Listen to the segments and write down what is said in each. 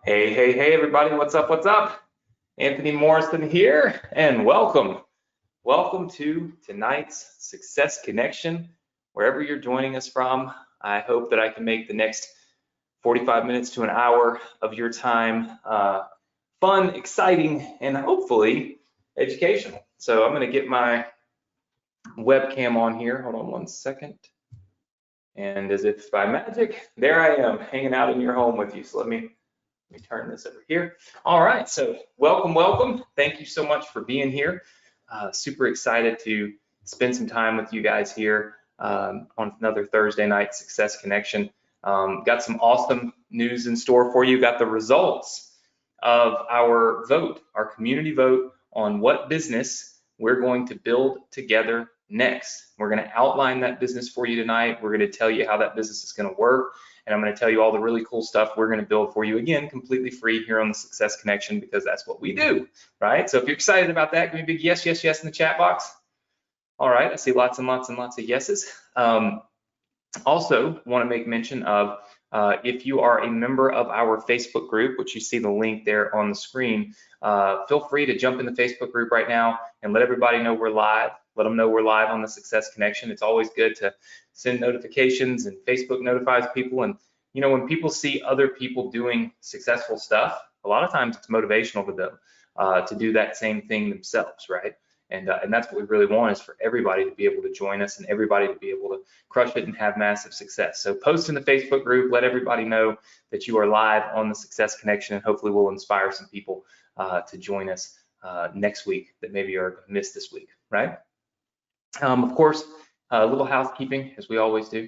Hey, everybody, what's up, what's up? Anthony Morrison here, and welcome. Welcome to tonight's Success Connection. Wherever you're joining us from, I hope that I can make the next 45 minutes to an hour of your time fun, exciting, and hopefully educational. So I'm going to get my webcam on here. Hold on one second. And as if by magic, there I am, hanging out in your home with you. So let me turn this over here. All right, so welcome. Thank you so much for being here. Super excited to spend some time with you guys here on another Thursday night Success Connection. Got some awesome news in store for you. Got the results of our vote, our community vote on what business we're going to build together next. We're going to outline that business for you tonight. We're going to tell you how that business is going to work. And I'm going to tell you all the really cool stuff we're going to build for you, again, completely free here on the Success Connection, because that's what we do, right? So if you're excited about that, give me a big yes in the chat box. All right, I see lots and lots of yeses. Also want to make mention of if you are a member of our Facebook group, which you see the link there on the screen, feel free to jump in the Facebook group right now and let everybody know we're live. Let them know we're live on the Success Connection. It's always good to send notifications, and Facebook notifies people. And you know, when people see other people doing successful stuff, a lot of times it's motivational to them to do that same thing themselves, right? And that's what we really want, is for everybody to be able to join us and everybody to be able to crush it and have massive success. So post in the Facebook group, let everybody know that you are live on the Success Connection, and hopefully we'll inspire some people to join us next week that maybe are missed this week, right? Of course, a little housekeeping, as we always do.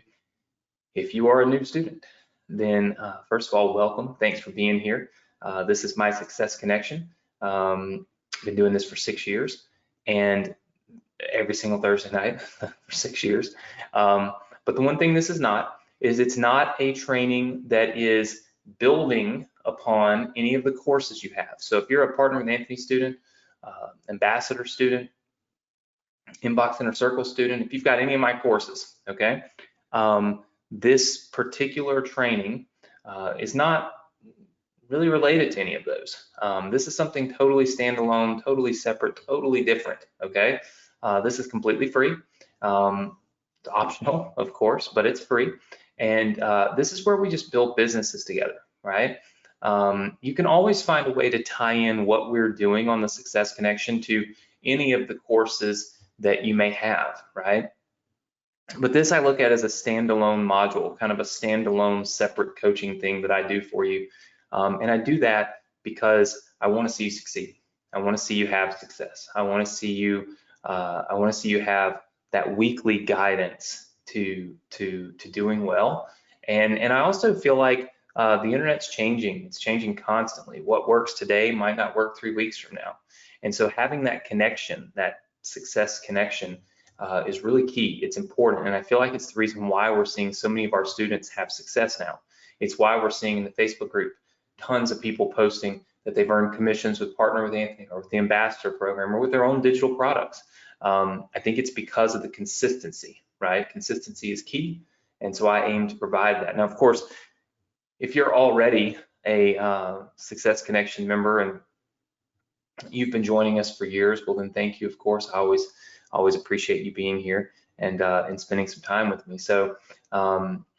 If you are a new student, then first of all, welcome. Thanks for being here. This is my Success Connection. Been doing this for 6 years, and every single Thursday night for 6 years. But the one thing this is not, is it's not a training that is building upon any of the courses you have. So if you're a Partner with Anthony student, Ambassador student, Inbox Inner Circle student, if you've got any of my courses, okay, this particular training is not really related to any of those. This is something totally standalone, totally separate, totally different, okay? This is completely free. It's optional, of course, but it's free. And this is where we just build businesses together, right? You can always find a way to tie in what we're doing on the Success Connection to any of the courses that you may have, right? But this I look at as a standalone module, kind of a standalone separate coaching thing that I do for you. And I do that because I want to see you succeed. I want to see you have success. I want to see you have that weekly guidance to doing well. And I also feel like the internet's changing. It's changing constantly. What works today might not work 3 weeks from now. And so having that connection, that Success Connection, is really key. It's important, and I feel like it's the reason why we're seeing so many of our students have success now. It's why we're seeing in the Facebook group tons of people posting that they've earned commissions with Partner with Anthony or with the Ambassador program or with their own digital products. I think it's because of the consistency, right? Consistency is key, and so I aim to provide that. Now, of course, if you're already a Success Connection member and you've been joining us for years, well then thank you, of course. I always appreciate you being here and spending some time with me. So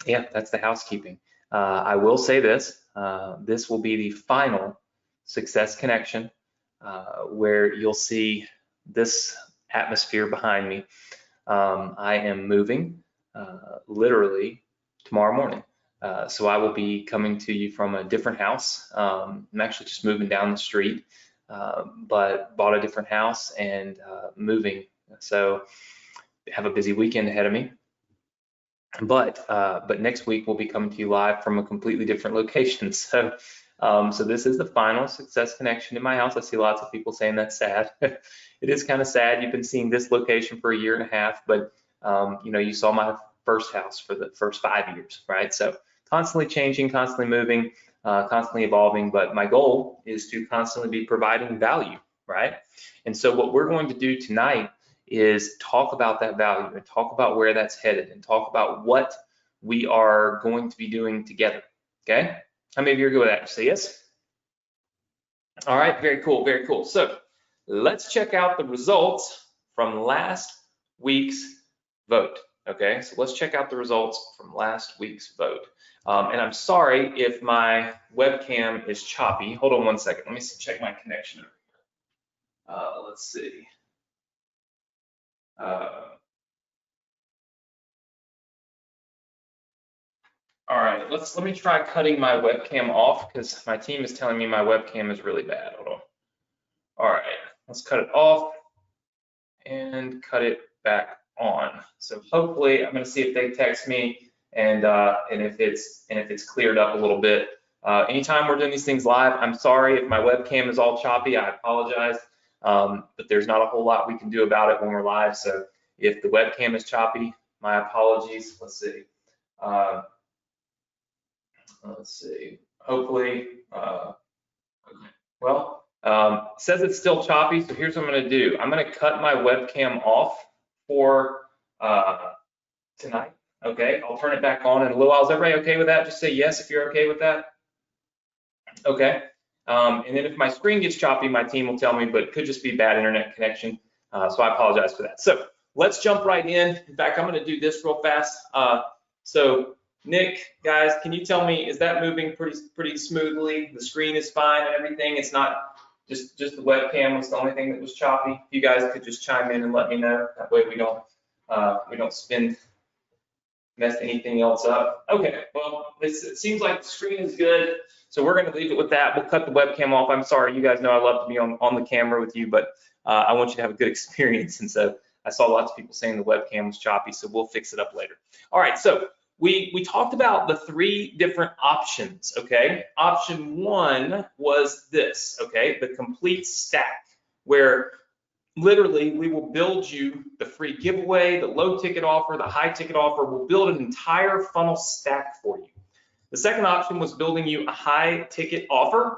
yeah, that's the housekeeping. I will say this, this will be the final Success Connection where you'll see this atmosphere behind me. I am moving literally tomorrow morning. So I will be coming to you from a different house. I'm actually just moving down the street, but bought a different house and moving. So have a busy weekend ahead of me. But next week we'll be coming to you live from a completely different location. So so this is the final Success Connection in my house. I see lots of people saying that's sad. It is kind of sad. You've been seeing this location for 1.5 years, but you know, you saw my first house for the first 5 years, right? So constantly changing, constantly moving, constantly evolving, but my goal is to constantly be providing value, right? And so what we're going to do tonight is talk about that value and talk about where that's headed and talk about what we are going to be doing together, okay? How many of you are good with that? Say yes. All right, very cool, very cool. So let's check out the results from last week's vote. Okay, so let's check out the results from last week's vote. And I'm sorry if my webcam is choppy. Hold on one second. Let me check my connection. Let's see. All right, let me try cutting my webcam off because my team is telling me my webcam is really bad. Hold on. All right, let's cut it off and cut it back on. So hopefully, I'm going to see if they text me and if it's cleared up a little bit. Anytime we're doing these things live, I'm sorry if my webcam is all choppy. I apologize, but there's not a whole lot we can do about it when we're live. So if the webcam is choppy, my apologies. Let's see. Hopefully, okay. Well, it says it's still choppy, so here's what I'm going to do. I'm going to cut my webcam off for tonight. Okay, I'll turn it back on in a little while. Is everybody okay with that? Just say yes if you're okay with that. Okay, and then if my screen gets choppy, my team will tell me, but it could just be bad internet connection. So I apologize for that. So let's jump right in. In fact, I'm going to do this real fast. So Nick, guys, can you tell me, is that moving pretty smoothly? The screen is fine and everything. It's not just the webcam was the only thing that was choppy. If you guys could just chime in and let me know. That way we don't mess anything else up. Okay, well, it seems like the screen is good. So we're going to leave it with that. We'll cut the webcam off. I'm sorry, you guys know I love to be on the camera with you, but I want you to have a good experience. And so I saw lots of people saying the webcam was choppy, so we'll fix it up later. All right, so we talked about the 3 different options, okay? Option 1 was this, okay? The complete stack, where literally we will build you the free giveaway, the low ticket offer, the high ticket offer. We'll build an entire funnel stack for you. The second option was building you a high ticket offer.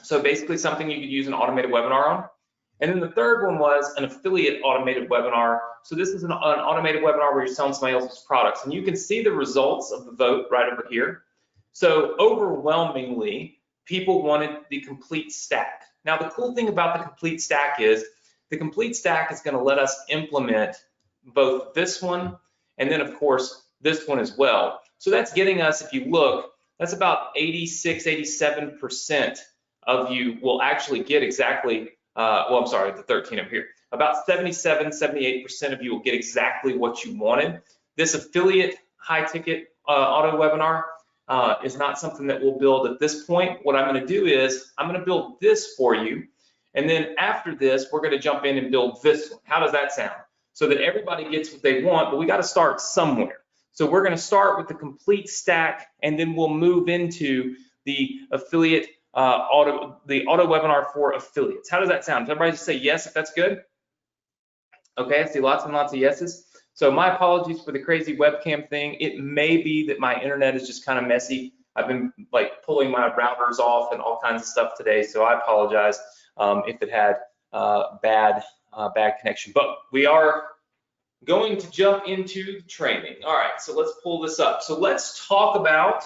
So basically something you could use an automated webinar on. And then the third one was an affiliate automated webinar. So this is an automated webinar where you're selling somebody else's products. And you can see the results of the vote right over here. So overwhelmingly, people wanted the complete stack. Now, the cool thing about the complete stack is the complete stack is going to let us implement both this one and then, of course, this one as well. So that's getting us, if you look, that's about 86, 87% of you will actually get exactly well, I'm sorry, the 13 up here. About 77, 78% of you will get exactly what you wanted. This affiliate high ticket auto webinar is not something that we'll build at this point. What I'm going to do is I'm going to build this for you. And then after this, we're going to jump in and build this one. How does that sound? So that everybody gets what they want, but we got to start somewhere. So we're going to start with the complete stack, and then we'll move into the affiliate auto webinar for affiliates. How does that sound? Does everybody just say yes if that's good? Okay, I see lots and lots of yeses. So my apologies for the crazy webcam thing. It may be that my internet is just kind of messy. I've been like pulling my routers off and all kinds of stuff today, so I apologize if it had bad connection. But we are going to jump into training. All right, so let's pull this up. So let's talk about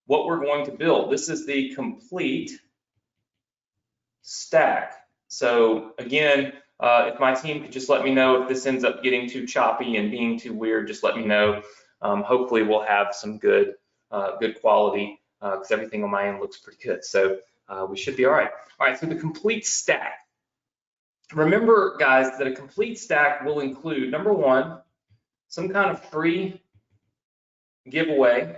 what we're going to build. This is the complete stack. So again, if my team could just let me know if this ends up getting too choppy and being too weird, just let me know. Hopefully we'll have some good quality because everything on my end looks pretty good. So we should be all right. All right, so the complete stack. Remember, guys, that a complete stack will include, number 1, some kind of free giveaway,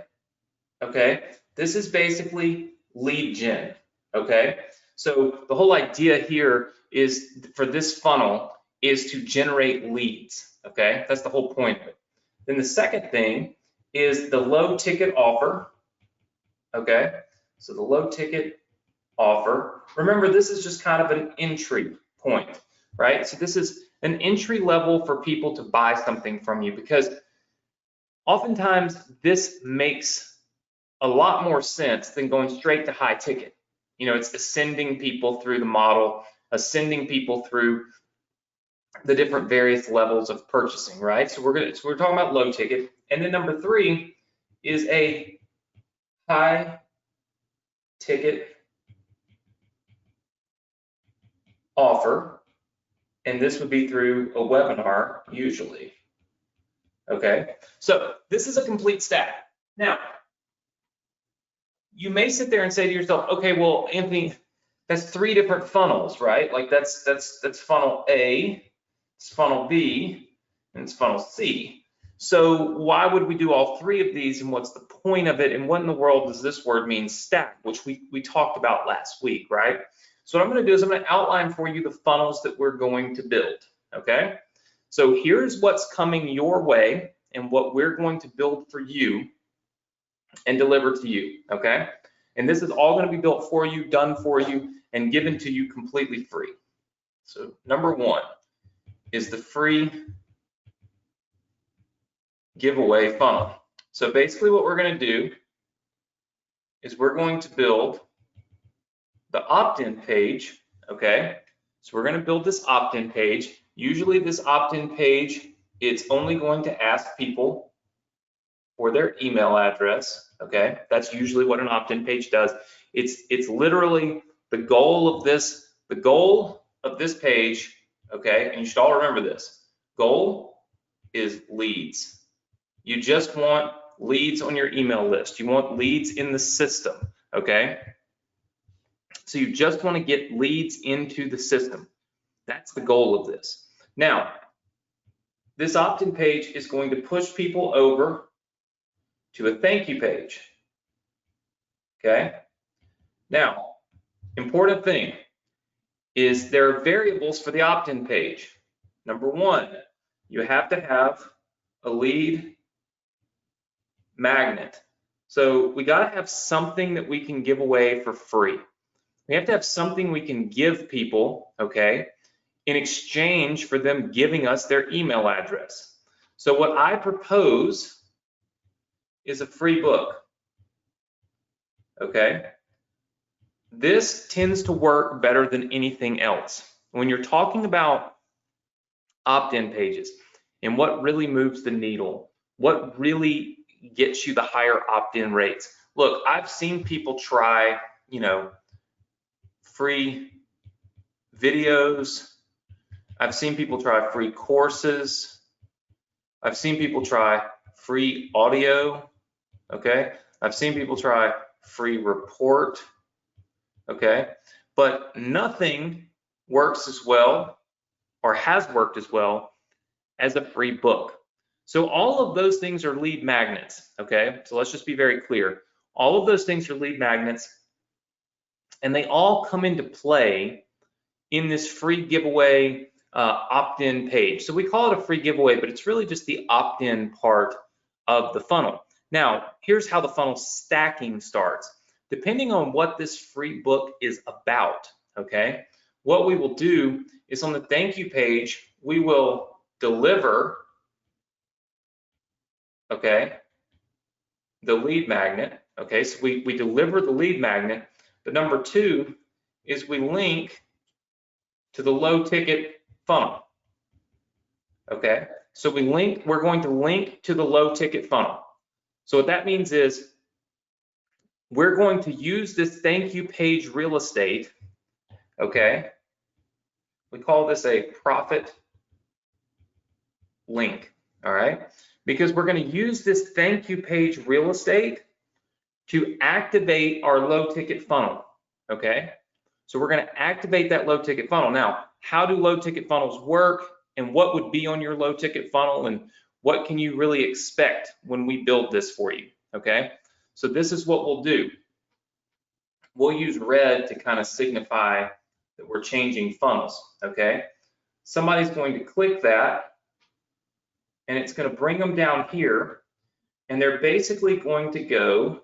okay? This is basically lead gen, okay? So the whole idea here is for this funnel is to generate leads, okay? That's the whole point of it. Then the second thing is the low ticket offer, okay? So the low ticket offer. Remember, this is just kind of an entry point, right? So this is an entry level for people to buy something from you, because oftentimes this makes a lot more sense than going straight to high ticket. You know, it's ascending people through the model, ascending people through the different various levels of purchasing, right? So we're talking about low ticket. And then number 3 is a high ticket offer, and this would be through a webinar usually. Okay, so this is a complete stack. Now, you may sit there and say to yourself, okay, well, Anthony, that's 3 different funnels, right? Like that's funnel A, it's funnel B, and it's funnel C. So why would we do all 3 of these, and what's the point of it, and what in the world does this word mean, stack, which we talked about last week, right? So what I'm going to do is I'm going to outline for you the funnels that we're going to build, okay? So here's what's coming your way and what we're going to build for you and deliver to you, okay? And this is all going to be built for you, done for you, and given to you completely free. So number 1 is the free giveaway funnel. So basically what we're going to do is we're going to build the opt-in page, okay? So we're going to build this opt-in page. Usually this opt-in page, it's only going to ask people for their email address, okay? That's usually what an opt-in page does. It's literally the goal of this page, okay? And you should all remember this. Goal is leads. You just want leads on your email list. You want leads in the system, okay? So you just want to get leads into the system. That's the goal of this. Now, this opt-in page is going to push people over to a thank you page, okay? Now, important thing is there are variables for the opt-in page. Number 1, you have to have a lead magnet. So we got to have something that we can give away for free. We have to have something we can give people, okay, in exchange for them giving us their email address. So what I propose is a free book, okay? This tends to work better than anything else. When you're talking about opt-in pages and what really moves the needle, what really gets you the higher opt-in rates. Look, I've seen people try, you know, free videos. I've seen people try free courses. I've seen people try free audio, okay? I've seen people try free report, okay? But nothing works as well or has worked as well as a free book. So all of those things are lead magnets, okay? So let's just be very clear. All of those things are lead magnets, and they all come into play in this free giveaway opt-in page. So we call it a free giveaway, but it's really just the opt-in part of the funnel. Now, here's how the funnel stacking starts. Depending on what this free book is about, okay, what we will do is on the thank you page, we will deliver, okay, the lead magnet, okay, so we deliver the lead magnet. But number 2 is we link to the low ticket funnel, okay? So we're going to link to the low ticket funnel. So what that means is we're going to use this thank you page real estate, okay? We call this a profit link, all right? Because we're going to use this thank you page real estate to activate our low ticket funnel, okay? So we're going to activate that low ticket funnel. Now, how do low ticket funnels work, and what would be on your low ticket funnel, and what can you really expect when we build this for you, okay? So this is what we'll do. We'll use red to kind of signify that we're changing funnels, okay? Somebody's going to click that, and it's going to bring them down here, and they're basically going to go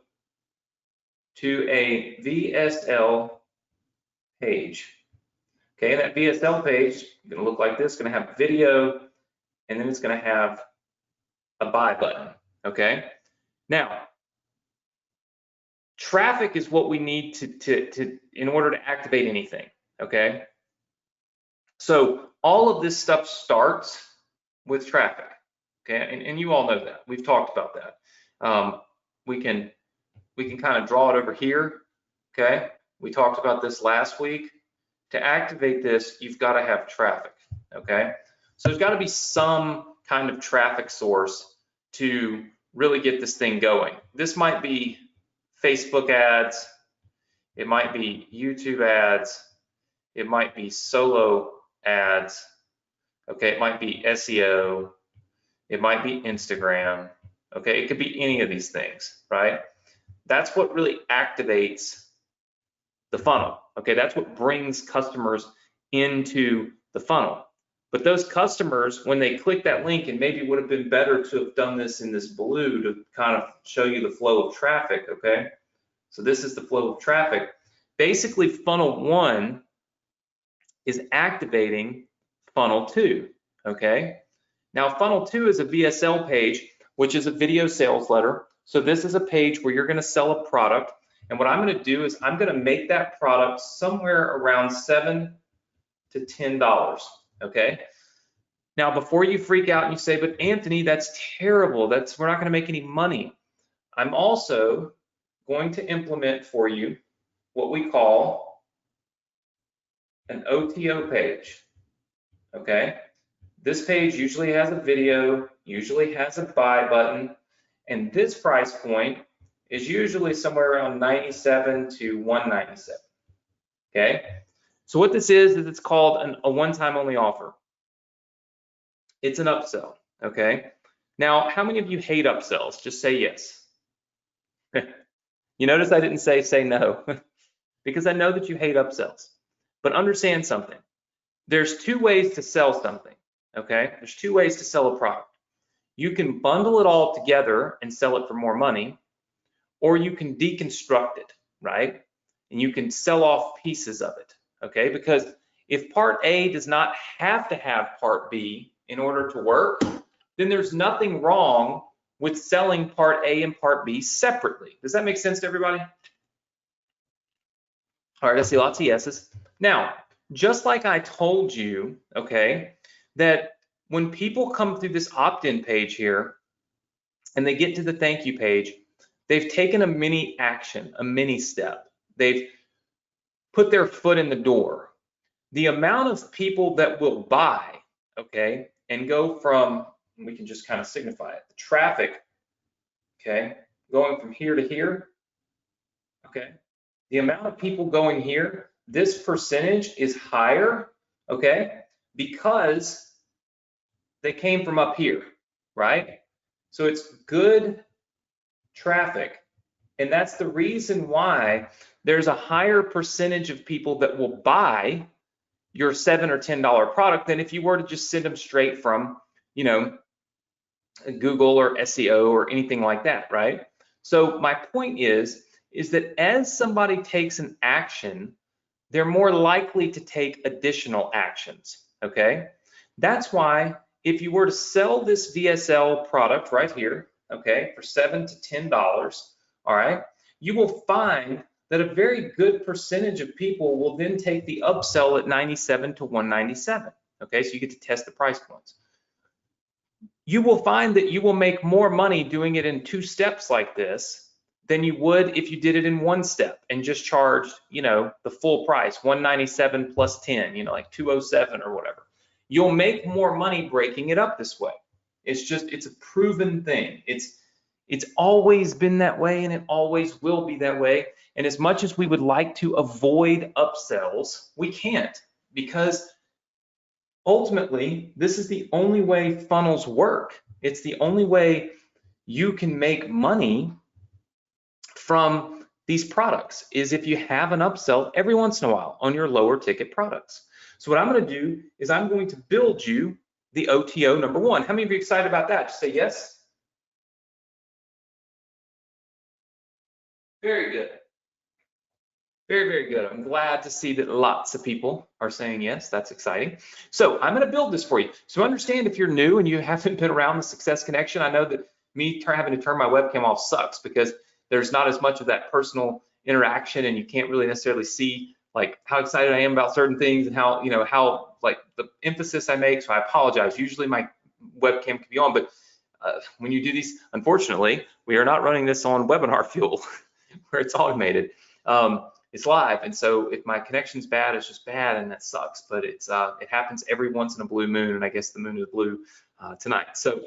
to a VSL page. Okay, that VSL page is going to look like this, going to have video, and then it's going to have a buy button, okay? Now, traffic is what we need to in order to activate anything, okay? So all of this stuff starts with traffic, okay? And you all know that. We've talked about that. We can kind of draw it over here. okay? We talked about this last week. To activate this, you've got to have traffic, okay? So there's got to be some kind of traffic source to really get this thing going. This might be Facebook ads, it might be YouTube ads, it might be solo ads, okay? It might be SEO, it might be Instagram, okay? It could be any of these things, right? That's what really activates the funnel, okay? That's what brings customers into the funnel. But those customers, when they click that link, and maybe it would have been better to have done this in this blue to kind of show you the flow of traffic, okay? So this is the flow of traffic. Basically, funnel 1 is activating funnel 2, okay? Now, funnel 2 is a VSL page, which is a video sales letter. So this is a page where you're gonna sell a product. And what I'm gonna do is I'm gonna make that product somewhere around $7 to $10, okay? Now, before you freak out and you say, but Anthony, that's terrible. We're not gonna make any money. I'm also going to implement for you what we call an OTO page, okay? This page usually has a video, usually has a buy button, and this price point is usually somewhere around 97 to 197, okay? So what this is it's called a one-time only offer. It's an upsell, okay? Now, how many of you hate upsells? Just say yes. You notice I didn't say no, because I know that you hate upsells. But understand something. There's two ways to sell something, okay? There's two ways to sell a product. You can bundle it all together and sell it for more money, or you can deconstruct it, right? And you can sell off pieces of it, okay? Because if part A does not have to have part B in order to work, then there's nothing wrong with selling part A and part B separately. Does that make sense to everybody? All right, I see lots of yeses. Now, just like I told you, okay, that when people come through this opt-in page here and they get to the thank you page, they've taken a mini action, a mini step. They've put their foot in the door. The amount of people that will buy, okay, and go from, we can just kind of signify it, the traffic, okay, going from here to here, okay, the amount of people going here, this percentage is higher, okay, because they came from up here, right? So it's good traffic. And that's the reason why there's a higher percentage of people that will buy your $7 or $10 product than if you were to just send them straight from, you know, Google or SEO or anything like that, right? So my point is that as somebody takes an action, they're more likely to take additional actions, okay? That's why if you were to sell this VSL product right here, okay, for $7 to $10, all right, you will find that a very good percentage of people will then take the upsell at 97 to 197, okay? So you get to test the price points. You will find that you will make more money doing it in 2 steps like this than you would if you did it in 1 step and just charged, you know, the full price, 197 plus 10, you know, like 207 or whatever. You'll make more money breaking it up this way. It's a proven thing. It's always been that way, and it always will be that way. And as much as we would like to avoid upsells, we can't, because ultimately, this is the only way funnels work. It's the only way you can make money from these products, is if you have an upsell every once in a while on your lower ticket products. So what I'm going to do is I'm going to build you the OTO number 1. How many of you are excited about that? Just say yes. Very good. Very, very good. I'm glad to see that lots of people are saying yes. That's exciting. So I'm going to build this for you. So understand, if you're new and you haven't been around the Success Connection, I know that me having to turn my webcam off sucks, because there's not as much of that personal interaction, and you can't really necessarily see like how excited I am about certain things and how, you know, how like the emphasis I make. So I apologize. Usually my webcam can be on, but when you do these, unfortunately, we are not running this on Webinar Fuel where it's automated. it's live. And so if my connection's bad, it's just bad, and that sucks. But it happens every once in a blue moon, and I guess the moon is blue tonight. So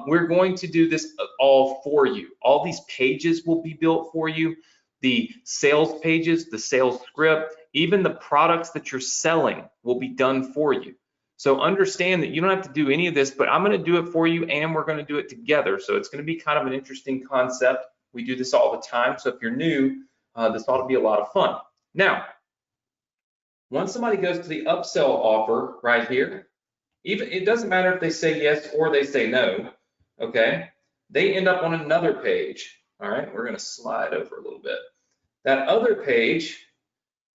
we're going to do this all for you. All these pages will be built for you. The sales pages, the sales script, even the products that you're selling will be done for you. So understand that you don't have to do any of this, but I'm going to do it for you, and we're going to do it together. So it's going to be kind of an interesting concept. We do this all the time. So if you're new, this ought to be a lot of fun. Now, once somebody goes to the upsell offer right here, even it doesn't matter if they say yes or they say no, okay? They end up on another page. All right, we're going to slide over a little bit. That other page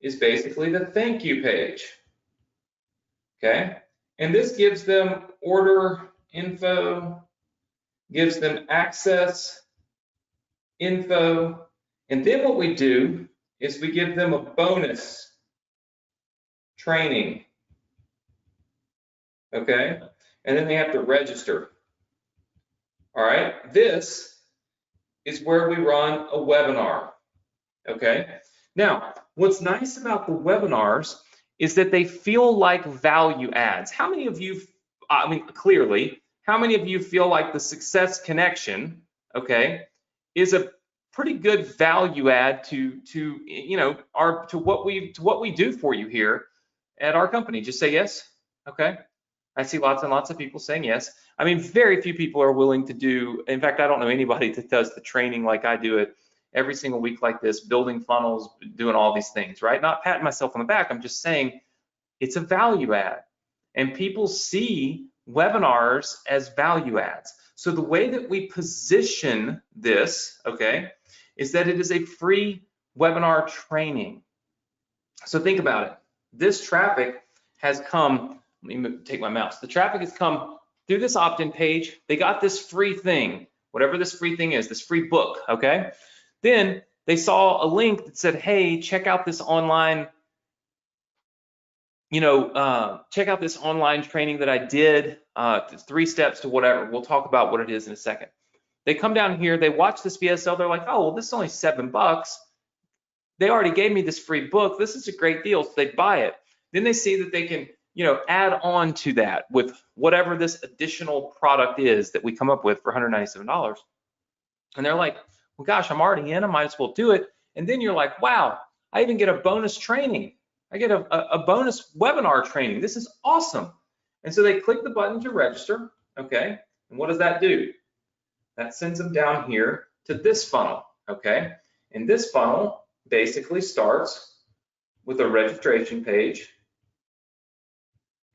is basically the thank you page, okay? And this gives them order info, gives them access info, and then what we do is we give them a bonus training, okay? And then they have to register. All right, this is where we run a webinar, okay? Now, what's nice about the webinars is that they feel like value adds. How many of you, I mean, clearly, how many of you feel like the Success Connection, okay, is a pretty good value add to you know, to what we do for you here at our company? Just say yes. Okay, I see lots and lots of people saying yes. I mean, very few people are willing to do, in fact, I don't know anybody that does the training like I do it every single week like this, building funnels, doing all these things, right? Not patting myself on the back, I'm just saying it's a value add, and people see webinars as value adds. So the way that we position this, okay, is that it is a free webinar training. So think about it. This traffic has come, let me take my mouse. The traffic has come through this opt-in page. They got this free thing, whatever this free thing is, this free book, okay? Then they saw a link that said, hey, check out this online, you know, check out this online training that I did, 3 steps to whatever. We'll talk about what it is in a second. They come down here, they watch this VSL, they're like, oh, well, this is only $7. They already gave me this free book. This is a great deal, so they buy it. Then they see that they can, you know, add on to that with whatever this additional product is that we come up with for $197. And they're like, well, gosh, I'm already in, I might as well do it. And then you're like, wow, I even get a bonus training. I get a bonus webinar training. This is awesome. And so they click the button to register, okay? And what does that do? That sends them down here to this funnel, okay? And this funnel basically starts with a registration page,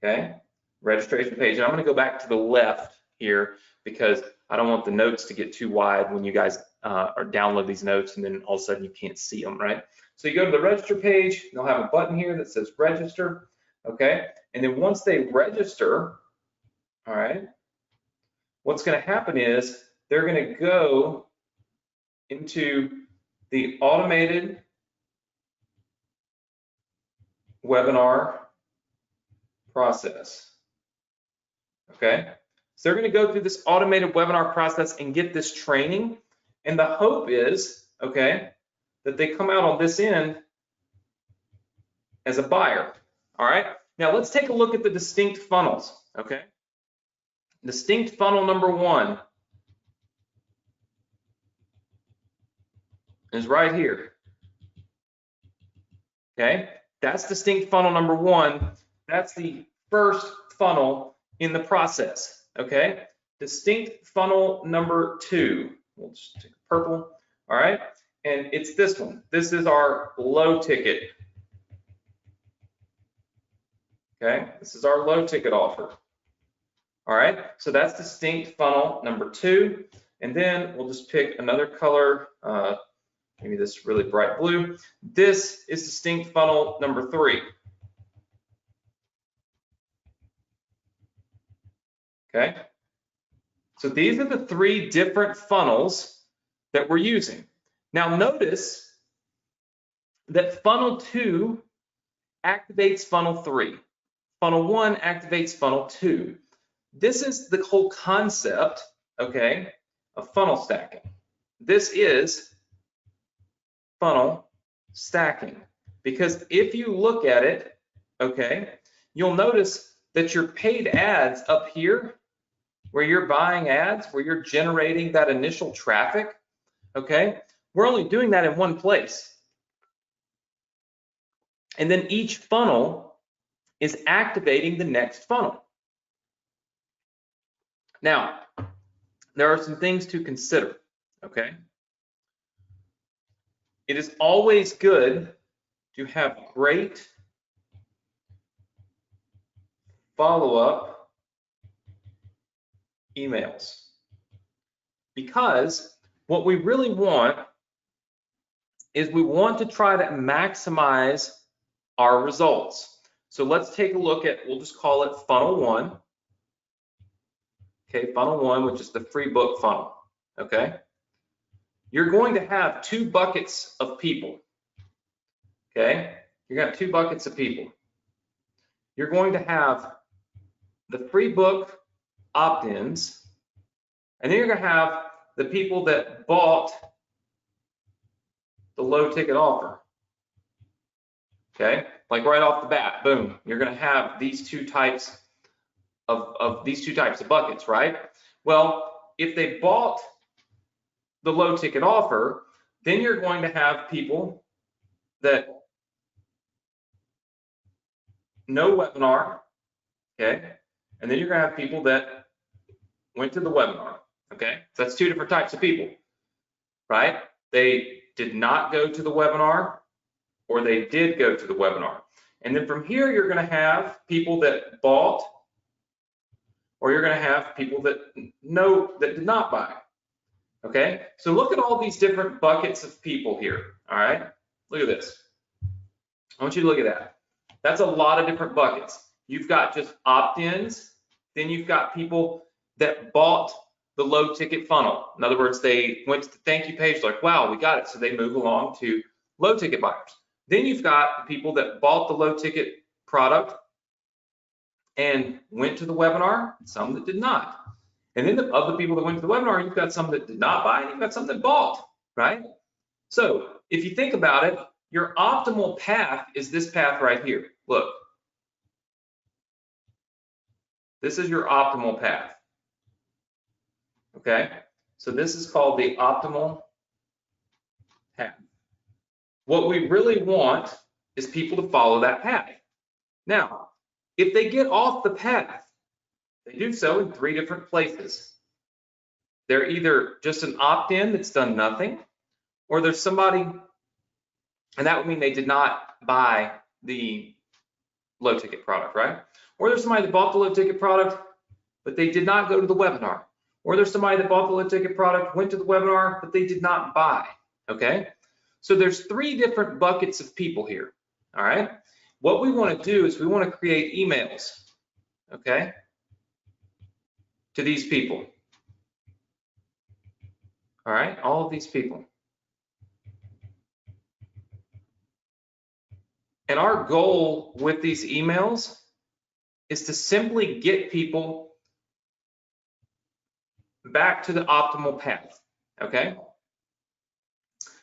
okay? Registration page. And I'm going to go back to the left here because I don't want the notes to get too wide when you guys or download these notes and then all of a sudden you can't see them, right? So you go to the register page, they'll have a button here that says register, okay? And then once they register, all right, what's going to happen is they're going to go into the automated webinar process, okay? So they're going to go through this automated webinar process and get this training. And the hope is, okay, that they come out on this end as a buyer, all right? Now let's take a look at the distinct funnels, okay? Distinct funnel number 1 is right here, okay? That's distinct funnel number 1. That's the first funnel in the process, okay? Distinct funnel number 2, we'll just take a purple, all right? And it's this one. This is our low ticket, okay? This is our low ticket offer, all right? So that's distinct funnel number 2. And then we'll just pick another color, maybe this really bright blue. This is distinct funnel number 3. Okay, so these are the 3 different funnels that we're using. Now notice that funnel 2 activates funnel 3. Funnel 1 activates funnel 2. This is the whole concept, okay, of funnel stacking. This is funnel stacking, because if you look at it, okay, you'll notice that your paid ads up here, where you're buying ads, where you're generating that initial traffic, okay, we're only doing that in one place. And then each funnel is activating the next funnel. Now, there are some things to consider, okay? It is always good to have great follow-up emails, because what we really want is we want to try to maximize our results. So let's take a look at, we'll just call it funnel one. Okay, funnel one, which is the free book funnel, okay? You're going to have two buckets of people, okay? You're gonna have two buckets of people. You're going to have the free book opt-ins, and then you're gonna have the people that bought the low ticket offer, okay? Like right off the bat, boom, you're gonna have these two types of buckets, right? Well, if they bought the low ticket offer, then you're going to have people that no webinar, okay? And then you're gonna have people that went to the webinar, okay? So that's two different types of people, right? They did not go to the webinar, or they did go to the webinar. And then from here, you're gonna have people that bought, or you're gonna have people that did not buy, okay? So look at all these different buckets of people here, all right? Look at this. I want you to look at that. That's a lot of different buckets. You've got just opt-ins, then you've got people that bought the low ticket funnel. In other words, they went to the thank you page, like, wow, we got it. So they move along to low ticket buyers. Then you've got the people that bought the low ticket product and went to the webinar, some that did not. And then of the people that went to the webinar, you've got some that did not buy, and you've got some that bought, right? So if you think about it, your optimal path is this path right here. Look, this is your optimal path, okay? So this is called the optimal path. What we really want is people to follow that path. Now, if they get off the path, they do so in three different places. They're either just an opt-in that's done nothing, or there's somebody, and that would mean they did not buy the low ticket product, right? Or there's somebody that bought the low ticket product, but they did not go to the webinar. Or there's somebody that bought the low ticket product, went to the webinar, but they did not buy, okay? So there's three different buckets of people here, all right? What we want to do is we want to create emails, okay, to these people, all right, all of these people. And our goal with these emails is to simply get people back to the optimal path, okay?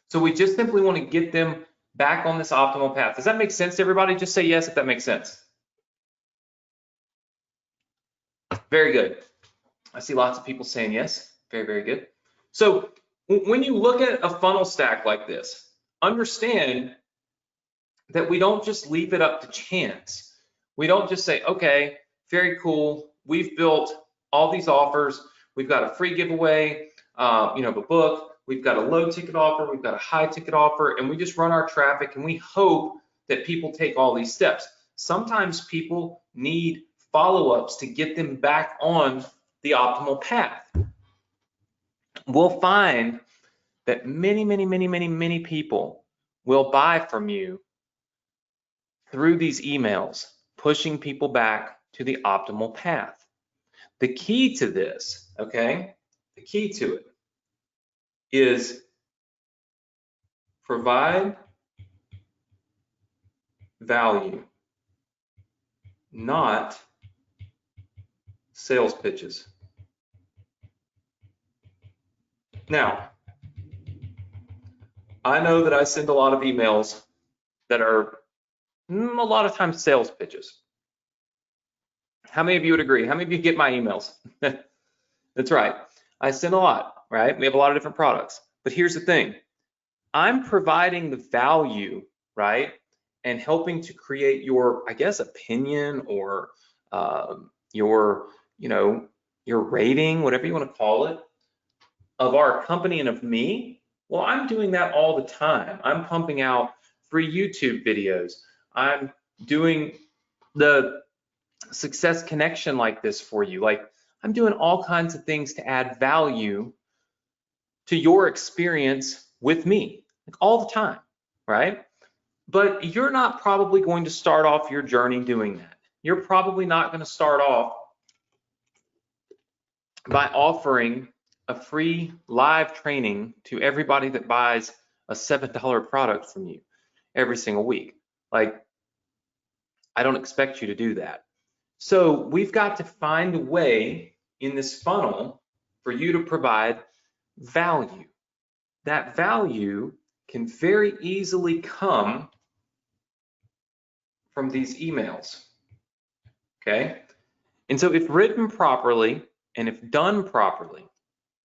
So we just simply want to get them back on this optimal path. Does that make sense to everybody? Just say yes if that makes sense. Very good. I see lots of people saying yes. Very, very good. So when you look at a funnel stack like this, understand that we don't just leave it up to chance. We don't just say, okay, very cool. We've built all these offers. We've got a free giveaway, of a book. We've got a low ticket offer. We've got a high ticket offer, and we just run our traffic and we hope that people take all these steps. Sometimes people need follow-ups to get them back on the optimal path. We'll find that many people will buy from you through these emails, pushing people back to the optimal path. The key to this, okay, the key to it is provide value, not sales pitches. Now, I know that I send a lot of emails that are a lot of times sales pitches. How many of you would agree? How many of you get my emails? That's right. I send a lot, right? We have a lot of different products. But here's the thing. I'm providing the value, right? And helping to create your, I guess, opinion or your, your rating, whatever you want to call it, of our company and of me. Well, I'm doing that all the time. I'm pumping out free YouTube videos. I'm doing the success connection like this for you. Like, I'm doing all kinds of things to add value to your experience with me, like all the time, right? But you're not probably going to start off your journey doing that. You're probably not going to start off by offering a free live training to everybody that buys a $7 product from you every single week. Like, I don't expect you to do that. So we've got to find a way in this funnel for you to provide value. That value can very easily come from these emails, okay? And so if written properly and if done properly,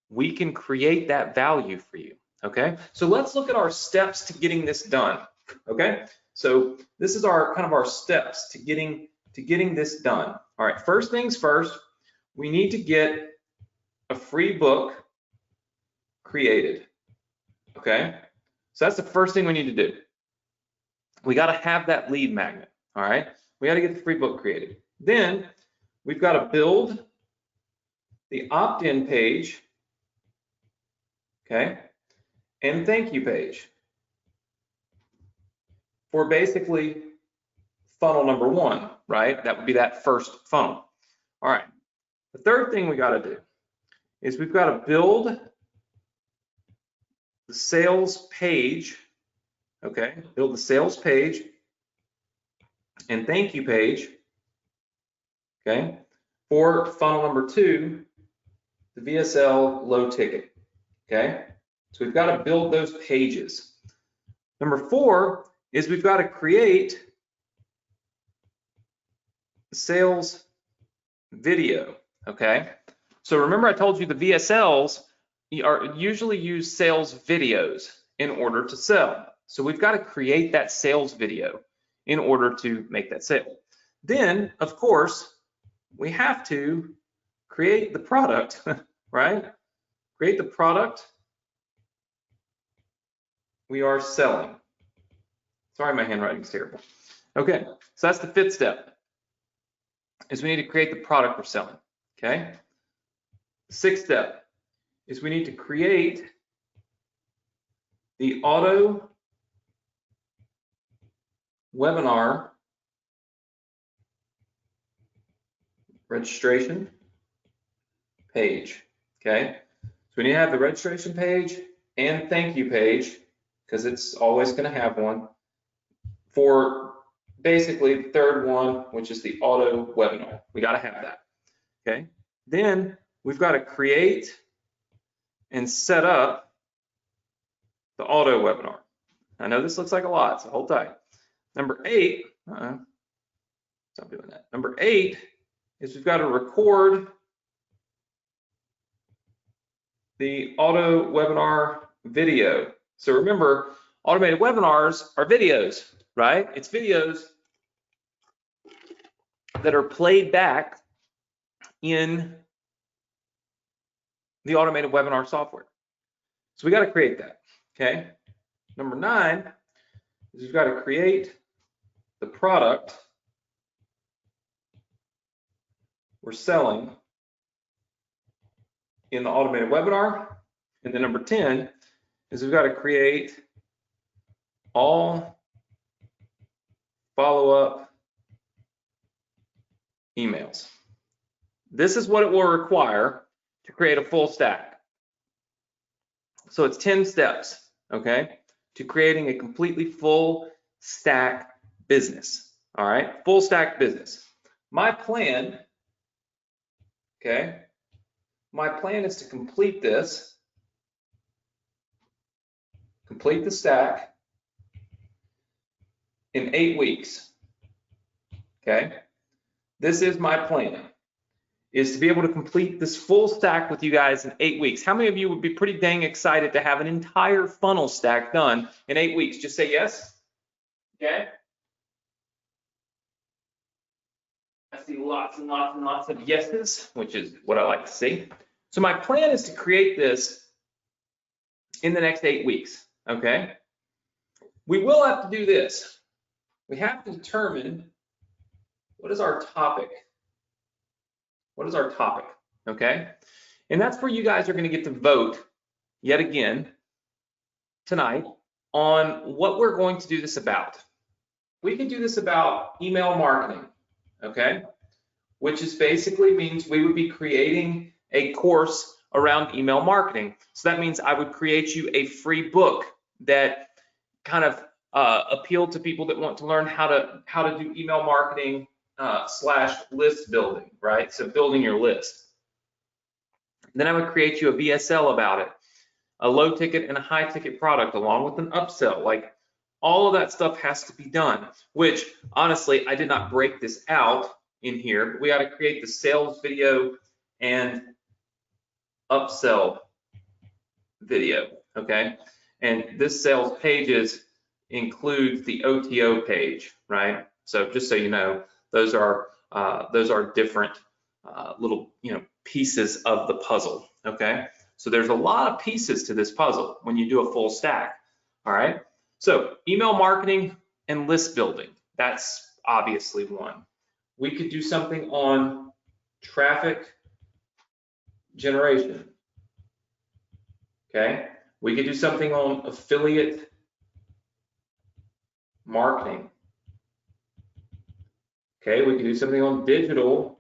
we can create that value for you, okay? So let's look at our steps to getting this done, okay? So this is our kind of our steps to getting this done. All right, first things first, we need to get a free book created, okay? So that's the first thing we need to do. We got to have that lead magnet, all right? We got to get the free book created. Then we've got to build the opt-in page, okay, and thank you page for basically funnel number one, right? That would be that first funnel. All right. The third thing we got to do is we've got to build the sales page, okay? Build the sales page and thank you page, okay, for funnel number two, the VSL low ticket, okay? So we've got to build those pages. Number four is we've got to create the sales video, okay? So remember I told you the VSLs are usually use sales videos in order to sell. So we've got to create that sales video in order to make that sale. Then, of course, we have to create the product, right? Create the product we are selling. Sorry, my handwriting's terrible. Okay, so that's the fifth step, is we need to create the product we're selling, okay? The sixth step is we need to create the auto webinar registration page, okay? So we need to have the registration page and thank you page, because it's always going to have one, for basically the third one, which is the auto webinar. We got to have that, okay? Then we've got to create and set up the auto webinar. I know this looks like a lot, so hold tight. Number 8, stop doing that. Number 8 is we've got to record the auto webinar video. So remember, automated webinars are videos, right? It's videos that are played back in the automated webinar software. So we got to create that, okay? Number 9 is we've got to create the product we're selling in the automated webinar. And then number 10 is we've got to create all follow-up emails. This is what it will require to create a full stack. So it's 10 steps, okay, to creating a completely full stack business, all right? Full stack business. My plan, okay, my plan is to complete this, complete the stack in 8 weeks, okay? This is my plan, is to be able to complete this full stack with you guys in 8 weeks. How many of you would be pretty dang excited to have an entire funnel stack done in 8 weeks? Just say yes, okay? I see lots and lots and lots of yeses, which is what I like to see. So my plan is to create this in the next 8 weeks, okay? We will have to do this. We have to determine what is our topic. What is our topic, okay? And that's where you guys are gonna get to vote yet again tonight on what we're going to do this about. We could do this about email marketing, okay? Which is basically means we would be creating a course around email marketing. So that means I would create you a free book that kind of appealed to people that want to learn how to do email marketing / list building, right? So building your list. Then I would create you a VSL about it, a low ticket and a high ticket product along with an upsell. Like all of that stuff has to be done, which honestly, I did not break this out in here, but we got to create the sales video and upsell video, okay? And this sales pages includes the OTO page, right? So just so you know, those are different little pieces of the puzzle, okay? So there's a lot of pieces to this puzzle when you do a full stack, all right? So email marketing and list building, that's obviously one. We could do something on traffic generation, okay? We could do something on affiliate marketing. Okay, we could do something on digital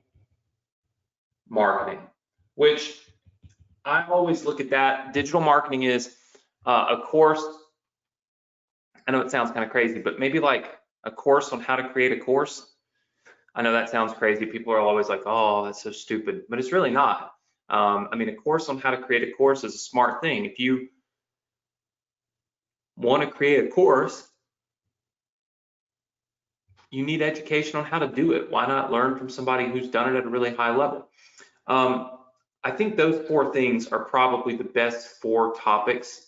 marketing, which I always look at that. Digital marketing is a course. I know it sounds kind of crazy, but maybe like a course on how to create a course. I know that sounds crazy. People are always like, oh, that's so stupid, but it's really not. I mean, a course on how to create a course is a smart thing. If you want to create a course, you need education on how to do it. Why not learn from somebody who's done it at a really high level? I think those 4 things are probably the best 4 topics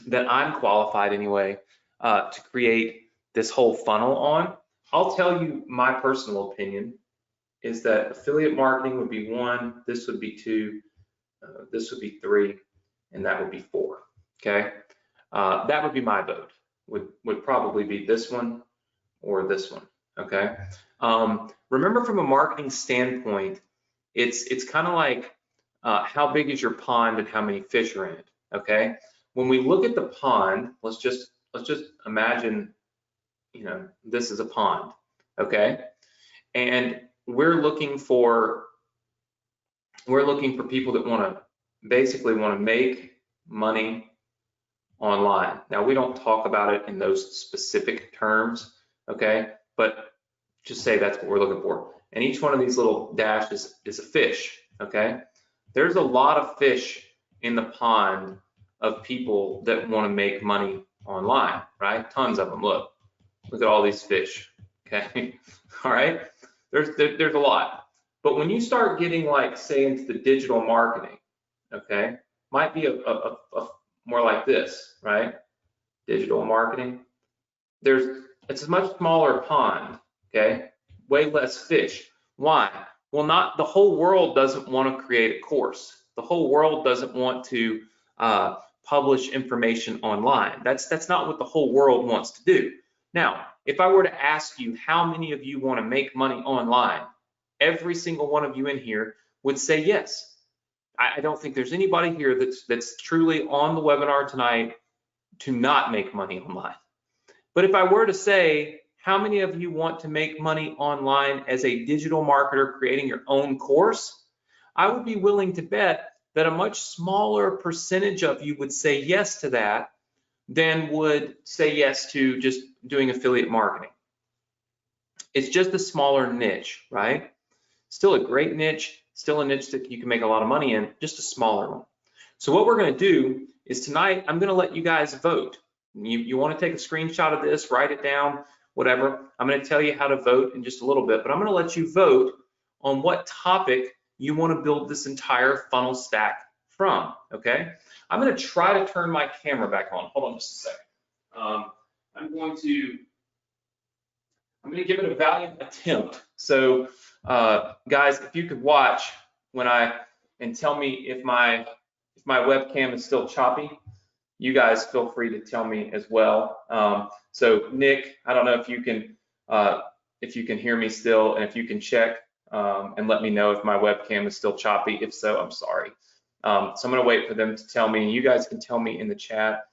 that I'm qualified anyway to create this whole funnel on. I'll tell you my personal opinion is that affiliate marketing would be 1, this would be 2, this would be 3, and that would be 4, okay? That would be my vote, would probably be this one or this one, okay? Remember, from a marketing standpoint, it's kind of like how big is your pond and how many fish are in it, okay? When we look at the pond, let's just imagine, this is a pond, okay? And we're looking for people that basically want to make money online. Now, we don't talk about it in those specific terms, okay? But just say that's what we're looking for. And each one of these little dashes is a fish, okay? There's a lot of fish in the pond of people that want to make money online, right? Tons of them. Look at all these fish, okay? All right, there's a lot. But when you start getting, like, say, into the digital marketing, okay, might be a more like this, right? Digital marketing. It's a much smaller pond, okay? Way less fish. Why? Well, not the whole world doesn't want to create a course. The whole world doesn't want to publish information online. That's not what the whole world wants to do. Now, if I were to ask you how many of you want to make money online, every single one of you in here would say yes. I don't think there's anybody here that's truly on the webinar tonight to not make money online. But if I were to say, how many of you want to make money online as a digital marketer creating your own course, I would be willing to bet that a much smaller percentage of you would say yes to that than would say yes to just doing affiliate marketing. It's just a smaller niche, right? Still a great niche, still a niche that you can make a lot of money in, just a smaller one. So what we're going to do is tonight, I'm going to let you guys vote. You want to take a screenshot of this, write it down, whatever. I'm going to tell you how to vote in just a little bit, but I'm going to let you vote on what topic you want to build this entire funnel stack from, okay? I'm going to try to turn my camera back on. Hold on just a second. I'm going to give it a valiant attempt. So guys, if you could watch and tell me if my webcam is still choppy, you guys feel free to tell me as well. So Nick, I don't know if you can hear me still, and if you can check and let me know if my webcam is still choppy. If so, I'm sorry. So I'm going to wait for them to tell me. You guys can tell me in the chat.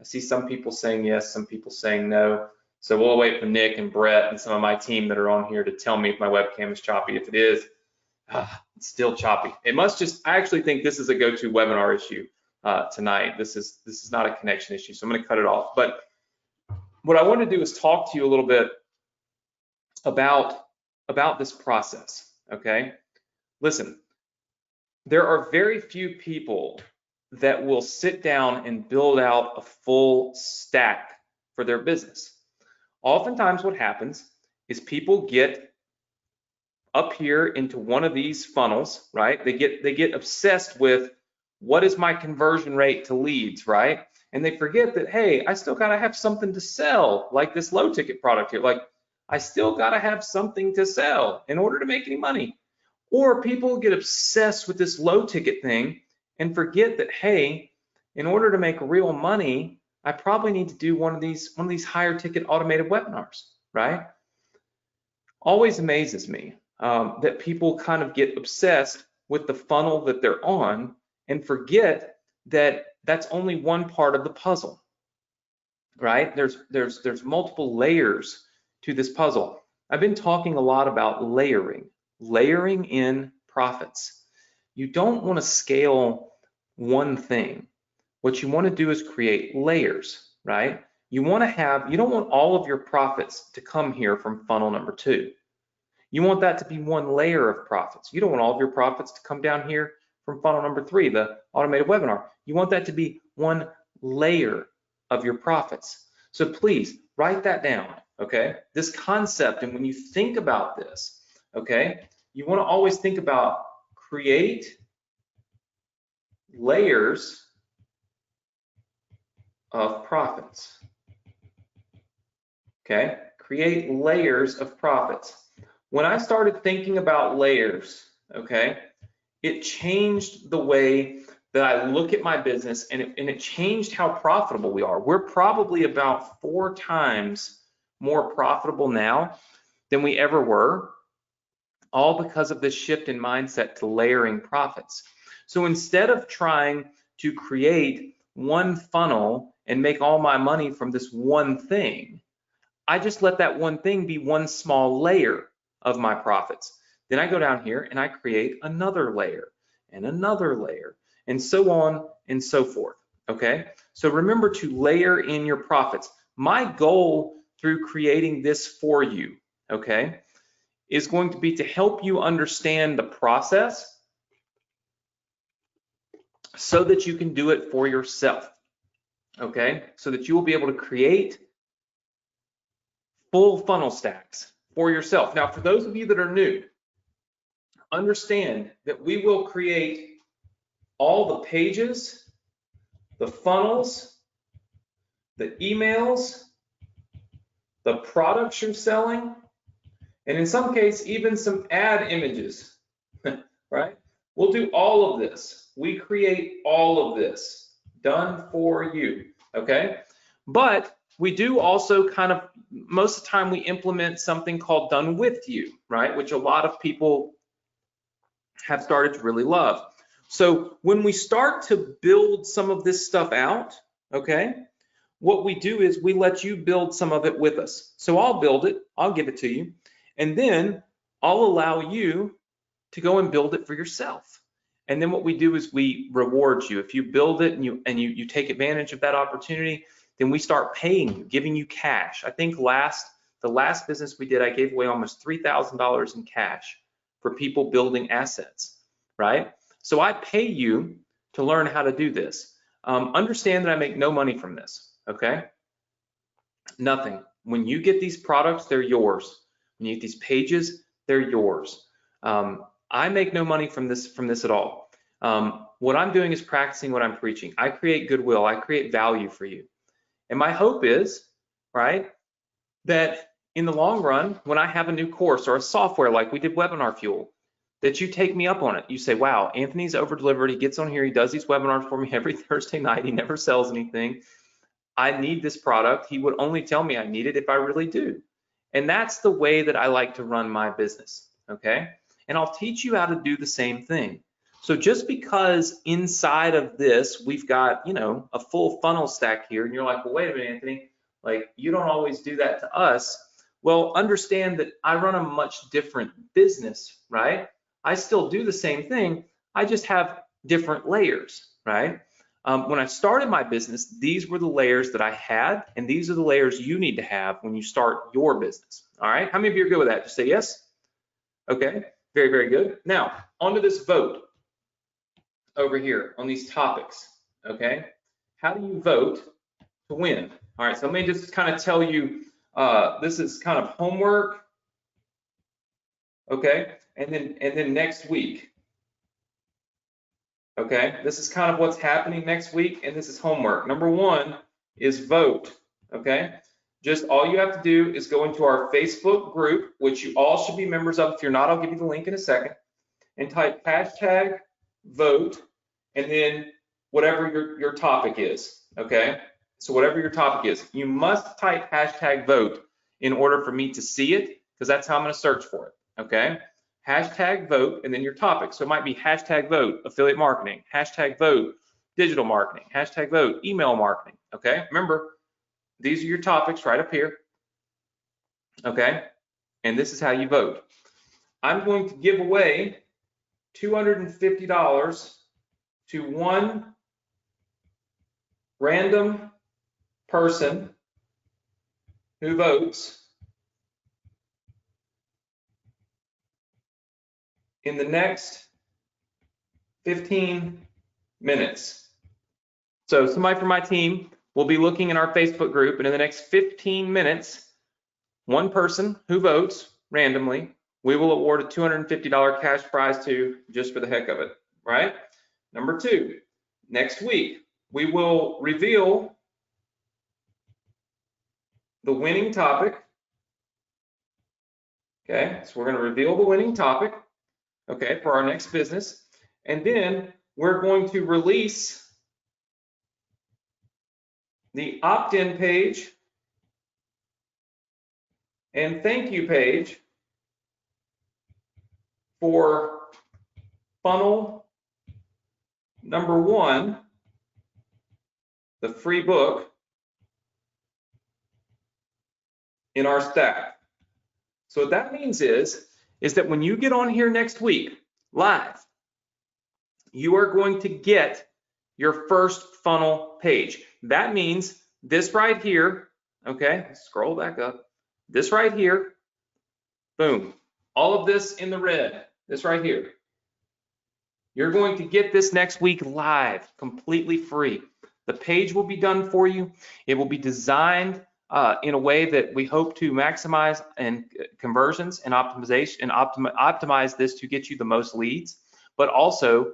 I see some people saying yes, some people saying no. So we'll wait for Nick and Brett and some of my team that are on here to tell me if my webcam is choppy. If it is, it's still choppy. It must just, I actually think this is a GoToWebinar issue tonight. This is not a connection issue, so I'm going to cut it off. But what I want to do is talk to you a little bit about this process, okay? Listen, there are very few people that will sit down and build out a full stack for their business. Oftentimes what happens is people get up here into one of these funnels, right? They get obsessed with what is my conversion rate to leads, right? And they forget that, hey, I still gotta have something to sell, like this low ticket product here. Like, I still gotta have something to sell in order to make any money. Or people get obsessed with this low ticket thing and forget that, hey, in order to make real money, I probably need to do one of these higher ticket automated webinars, right? Always amazes me that people kind of get obsessed with the funnel that they're on and forget that that's only one part of the puzzle, right? There's multiple layers to this puzzle. I've been talking a lot about layering in profits. You don't want to scale one thing. What you want to do is create layers, right? You don't want all of your profits to come here from funnel number 2. You want that to be one layer of profits. You don't want all of your profits to come down here from funnel number 3, the automated webinar. You want that to be one layer of your profits. So please write that down, okay? This concept, and when you think about this, okay, you want to always think about create layers of profits, okay? Create layers of profits. When I started thinking about layers, okay, it changed the way that I look at my business, and it changed how profitable we are. We're probably about 4 times more profitable now than we ever were, all because of this shift in mindset to layering profits. So instead of trying to create one funnel and make all my money from this one thing, I just let that one thing be one small layer of my profits. Then I go down here and I create another layer and another layer and so on and so forth, okay? So remember to layer in your profits. My goal through creating this for you, okay, is going to be to help you understand the process so that you can do it for yourself, okay? So that you will be able to create full funnel stacks for yourself. Now, for those of you that are new, understand that we will create all the pages, the funnels, the emails, the products you're selling, and in some case, even some ad images, right? We'll do all of this. We create all of this done for you, okay? But we do also kind of, most of the time we implement something called done with you, right? Which a lot of people have started to really love. So when we start to build some of this stuff out, okay, what we do is we let you build some of it with us. So I'll build it, I'll give it to you, and then I'll allow you to go and build it for yourself. And then what we do is we reward you. If you build it and you take advantage of that opportunity, then we start paying you, giving you cash. I think the last business we did, I gave away almost $3,000 in cash for people building assets, right? So I pay you to learn how to do this. Understand that I make no money from this, okay? Nothing. When you get these products, they're yours. When you get these pages, they're yours. I make no money from this at all. What I'm doing is practicing what I'm preaching. I create goodwill. I create value for you. And my hope is, right, that in the long run, when I have a new course or a software like we did Webinar Fuel, that you take me up on it. You say, wow, Anthony's over-delivered. He gets on here. He does these webinars for me every Thursday night. He never sells anything. I need this product. He would only tell me I need it if I really do. And that's the way that I like to run my business, okay? And I'll teach you how to do the same thing. So just because inside of this, we've got, you know, a full funnel stack here, and you're like, well, wait a minute, Anthony, like you don't always do that to us. Well, understand that I run a much different business, right? I still do the same thing. I just have different layers, right? When I started my business, these were the layers that I had, and these are the layers you need to have when you start your business. All right, how many of you are good with that? Just say yes. Okay, very, very good. Now, onto this vote over here on these topics, okay? How do you vote to win? All right, so let me just kind of tell you, this is kind of homework, okay? And then next week, okay? This is kind of what's happening next week, and this is homework. Number one is vote, okay? Just all you have to do is go into our Facebook group, which you all should be members of. If you're not, I'll give you the link in a second, and type hashtag vote, and then whatever your topic is, okay? So whatever your topic is, you must type hashtag vote in order for me to see it, because that's how I'm gonna search for it, okay? Hashtag vote, and then your topic. So it might be hashtag vote affiliate marketing, hashtag vote digital marketing, hashtag vote email marketing, okay? Remember, these are your topics right up here, okay? And this is how you vote. I'm going to give away $250 to one random person who votes in the next 15 minutes. So somebody from my team will be looking in our Facebook group, and in the next 15 minutes, one person who votes randomly, we will award a $250 cash prize to, just for the heck of it, right? Number two, next week, we will reveal the winning topic. Okay, so we're going to reveal the winning topic, okay, for our next business. And then we're going to release the opt-in page and thank you page for funnel number one, the free book in our stack. So what that means is that when you get on here next week live, you are going to get your first funnel page. That means this right here, okay, scroll back up, this right here, boom, all of this in the red, this right here. You're going to get this next week live, completely free. The page will be done for you. It will be designed in a way that we hope to maximize and conversions and optimization and optimize this to get you the most leads, but also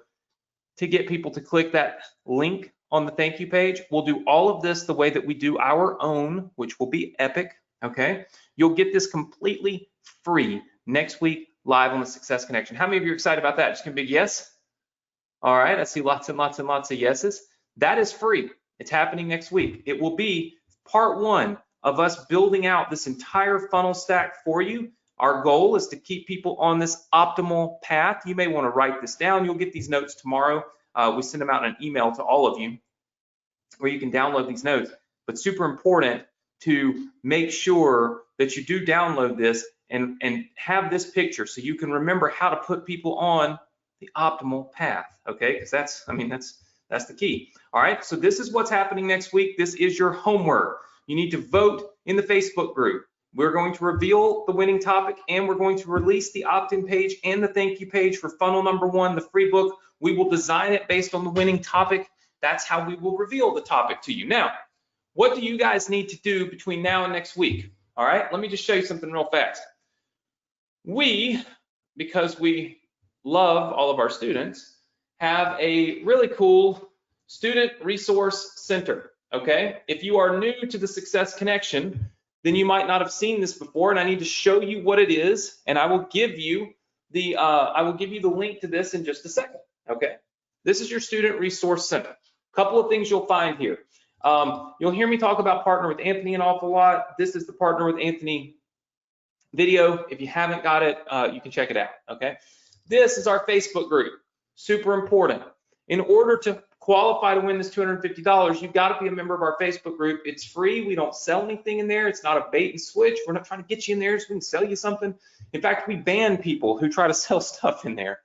to get people to click that link on the thank you page. We'll do all of this the way that we do our own, which will be epic, okay? You'll get this completely free next week live on the Success Connection. How many of you are excited about that? Just a big yes. All right, I see lots and lots and lots of yeses. That is free. It's happening next week. It will be part one of us building out this entire funnel stack for you. Our goal is to keep people on this optimal path. You may want to write this down. You'll get these notes tomorrow. We send them out in an email to all of you where you can download these notes. But super important to make sure that you do download this and have this picture so you can remember how to put people on the optimal path, okay? Because that's the key. All right, so this is what's happening next week. This is your homework. You need to vote in the Facebook group. We're going to reveal the winning topic, and we're going to release the opt-in page and the thank you page for funnel number one, the free book. We will design it based on the winning topic. That's how we will reveal the topic to you. Now, what do you guys need to do between now and next week? All right, let me just show you something real fast. We, because we love all of our students, have a really cool student resource center, okay? If you are new to the Success Connection, then you might not have seen this before, and I need to show you what it is, and I will give you the link to this in just a second, okay? This is your student resource center. A couple of things you'll find here. You'll hear me talk about Partner with Anthony an awful lot. This is the Partner with Anthony video. If you haven't got it, you can check it out, okay? This is our Facebook group, super important. In order to qualify to win this $250, you've got to be a member of our Facebook group. It's free. We don't sell anything in there. It's not a bait and switch. We're not trying to get you in there so we can sell you something. In fact, we ban people who try to sell stuff in there.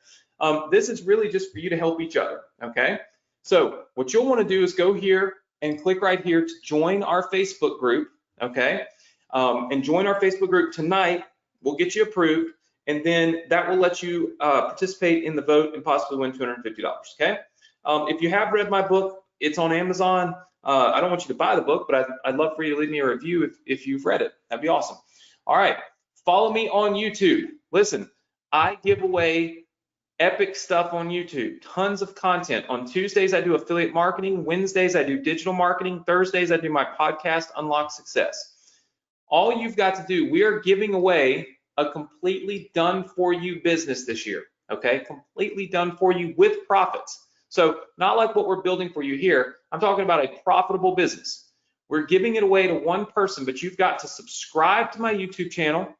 This is really just for you to help each other, okay? So what you'll want to do is go here and click right here to join our Facebook group, okay? And join our Facebook group tonight. We'll get you approved, and then that will let you participate in the vote and possibly win $250, okay? If you have read my book, it's on Amazon. I don't want you to buy the book, but I'd love for you to leave me a review if you've read it. That'd be awesome. All right, follow me on YouTube. Listen, I give away epic stuff on YouTube, tons of content. On Tuesdays, I do affiliate marketing. Wednesdays, I do digital marketing. Thursdays, I do my podcast, Unlock Success. All you've got to do, we are giving away a completely done for you business this year, okay? Completely done for you with profits. So not like what we're building for you here. I'm talking about a profitable business. We're giving it away to one person, but you've got to subscribe to my YouTube channel,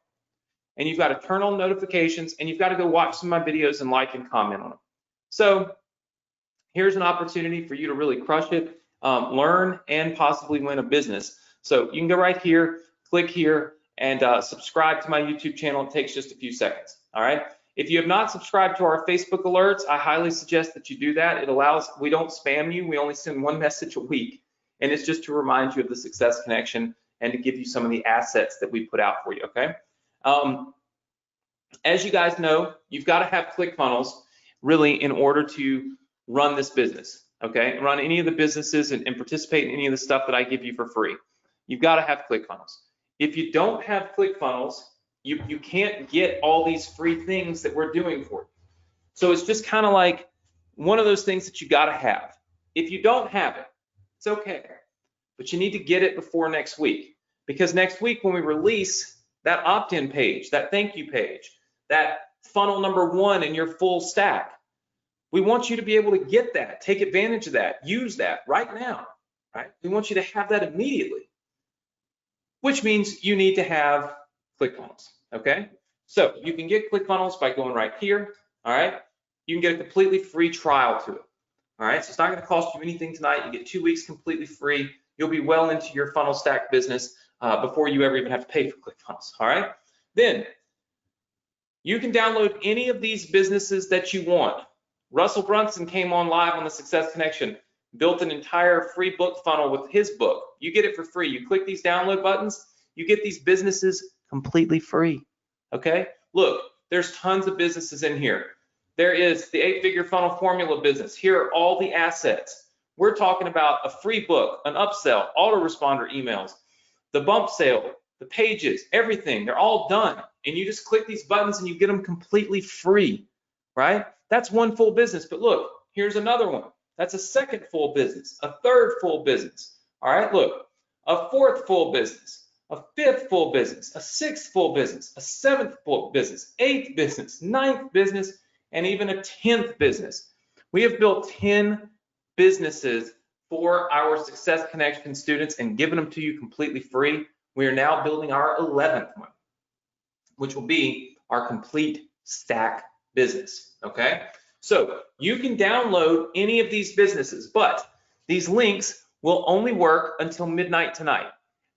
and you've got to turn on notifications, and you've got to go watch some of my videos and like and comment on them. So here's an opportunity for you to really crush it, learn, and possibly win a business. So you can go right here, click here, and subscribe to my YouTube channel. It takes just a few seconds, all right? If you have not subscribed to our Facebook alerts, I highly suggest that you do that. It allows, we don't spam you, we only send one message a week, and it's just to remind you of the Success Connection and to give you some of the assets that we put out for you, okay? As you guys know, you've got to have ClickFunnels really in order to run this business, okay? Run any of the businesses and participate in any of the stuff that I give you for free. You've got to have ClickFunnels. If you don't have ClickFunnels, you can't get all these free things that we're doing for you. So it's just kind of like one of those things that you got to have. If you don't have it, it's okay, but you need to get it before next week, because next week when we release that opt-in page, that thank you page, that funnel number 1 in your full stack, we want you to be able to get that, take advantage of that, use that right now, right? We want you to have that immediately, which means you need to have ClickFunnels, okay? So you can get ClickFunnels by going right here, all right? You can get a completely free trial to it, all right? So it's not gonna cost you anything tonight. You get 2 weeks completely free. You'll be well into your funnel stack business before you ever even have to pay for ClickFunnels, all right? Then you can download any of these businesses that you want. Russell Brunson came on live on the Success Connection, built an entire free book funnel with his book. You get it for free. You click these download buttons, you get these businesses completely free, okay? Look, there's tons of businesses in here. There is the 8-figure funnel formula business. Here are all the assets. We're talking about a free book, an upsell, autoresponder emails, the bump sale, the pages, everything. They're all done. And you just click these buttons and you get them completely free, right? That's one full business. But look, here's another one. That's a second full business, a third full business. All right, look, a fourth full business, a fifth full business, a sixth full business, a seventh full business, 8th business, 9th business, and even a 10th business. We have built 10 businesses for our Success Connection students and given them to you completely free. We are now building our 11th one, which will be our complete stack business, okay? So you can download any of these businesses, but these links will only work until midnight tonight.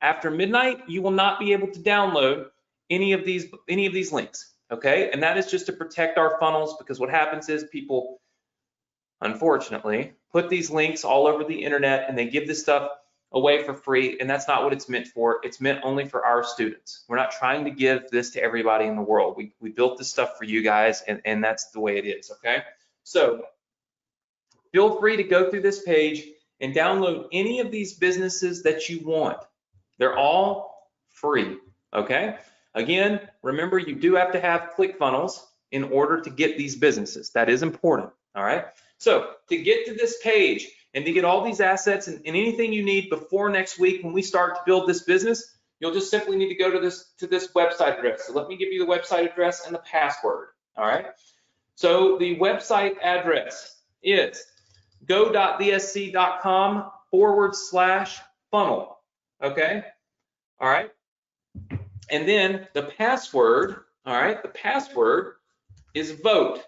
After midnight, you will not be able to download any of these links, okay? And that is just to protect our funnels, because what happens is people, unfortunately, put these links all over the internet and they give this stuff away for free, and that's not what it's meant for. It's meant only for our students. We're not trying to give this to everybody in the world. We built this stuff for you guys, and that's the way it is, okay? So feel free to go through this page and download any of these businesses that you want. They're all free, okay? Again, remember, you do have to have ClickFunnels in order to get these businesses. That is important, all right? So to get to this page and to get all these assets and anything you need before next week when we start to build this business, you'll just simply need to go to this website address. So let me give you the website address and the password, all right? So the website address is go.thesc.com/funnel, okay? All right? And then the password, all right, the password is vote.